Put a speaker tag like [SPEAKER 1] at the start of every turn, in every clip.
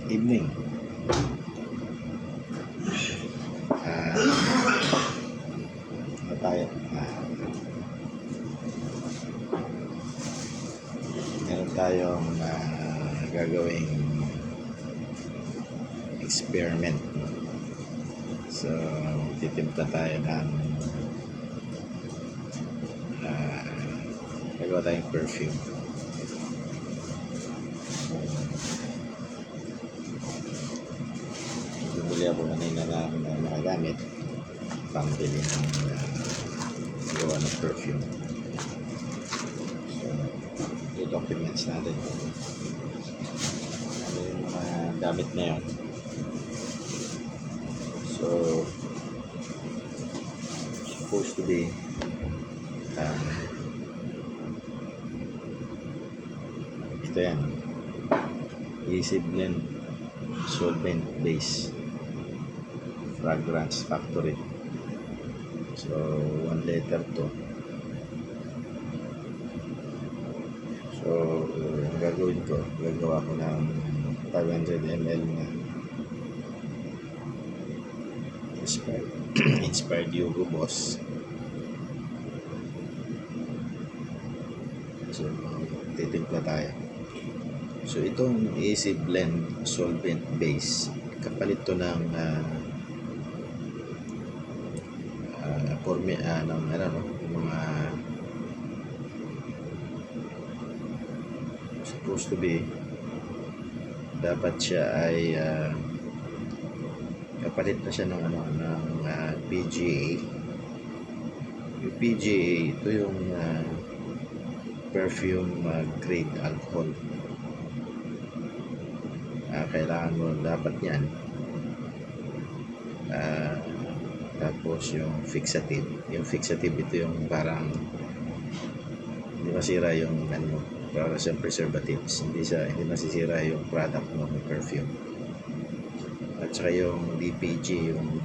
[SPEAKER 1] evening. Ano tayo? Meron tayong gagawing experiment. So, titimpla tayo ng gagawa tayong perfume. Bumili ako kanina ng mga gamit pambili ng gawa ng perfume. So, yung documents natin. Ano yung mga gamit na yun. So, supposed to be ito yan, easy blend solvent base fragrance factory. So 1 liter to. So ang gagawin ko, gagawa ko ng 500 ml na inspired Hugo Boss. So titimpla tayo. So itong easy blend solvent base, kapalit to ng mga supposed to be, dapat siya ay kapalit na siya ng PGA. Yung PGA, ito yung perfume grade alcohol. Kailangan mo dapat yan. Tapos yung fixative. Yung fixative, ito yung parang hindi masira yung para sa preservatives. Hindi masisira yung product mo ng perfume. At saka yung DPG, yung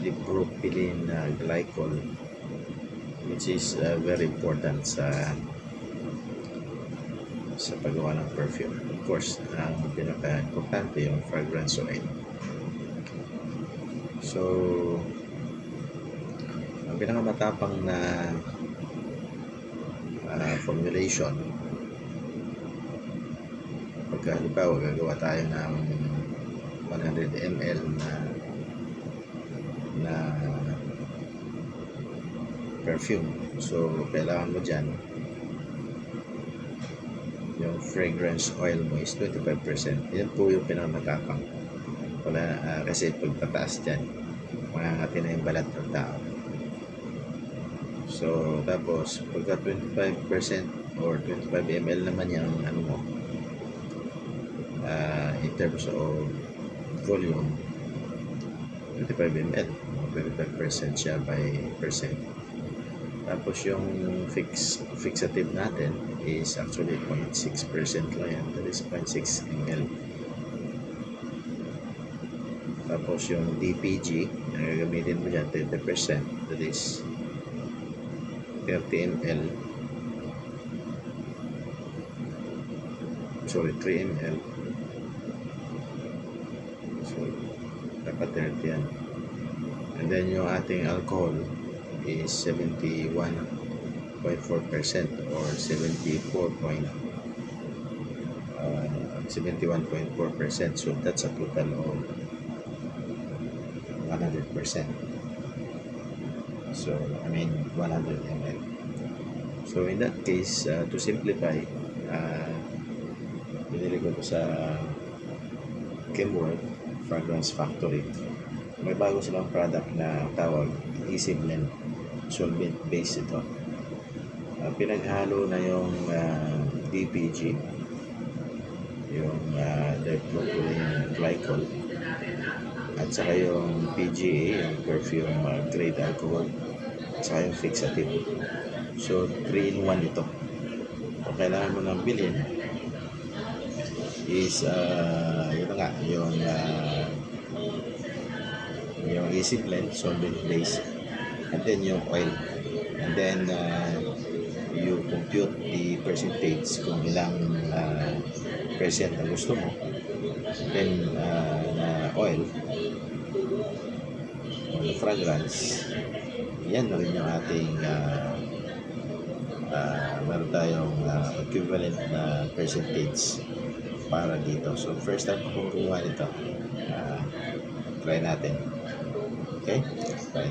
[SPEAKER 1] dipropylene glycol, which is very important sa paggawa ng perfume. Of course, ang pinaka-importante yung fragrance oil. So, ang pinakamatapang na formulation, pagka halimbawa gagawa tayo ng 100 ml na perfume. So, kailangan mo dyan yung fragrance oil mo is 25%. Yan po yung pinakamatapang. Kasi pagtataas dyan, mangangati na yung balat ng tao. So, tapos pagka 25% or 25 ml naman yung in terms of volume, 25 ml, 25% siya by percent. Tapos yung fixative natin is actually 0.6% lang yan. That is 0.6 ml. Tapos yung DPG, ang gagamitin mo dyan, 30%. That is 30 ml. Sorry, 3 ml. So, dapat 30 yan. And then yung ating alcohol is 71.4% or 71.4%. So that's a total of 100%. So 100 ml. So in that case, to simplify, binili ko to sa Chemworld Fragrance Factory. May bago silang product na tawag Easy Blend Solvent Base. Ito pinaghalo na yung DPG, yung dipropylene glycol, at saka yung PGA, yung perfume grade alcohol, at saka yung fixative. So 3-in-1 ito. Kung kailangan mo nang bilhin is yung easy blend solvent base, and then yung oil, and then you compute the percentage kung ilang percent na gusto mo, then na oil o na fragrance, yan na rin yung ating meron tayong equivalent na percentage para dito. So first time ko kumuha nito, try natin. Okay? Bye.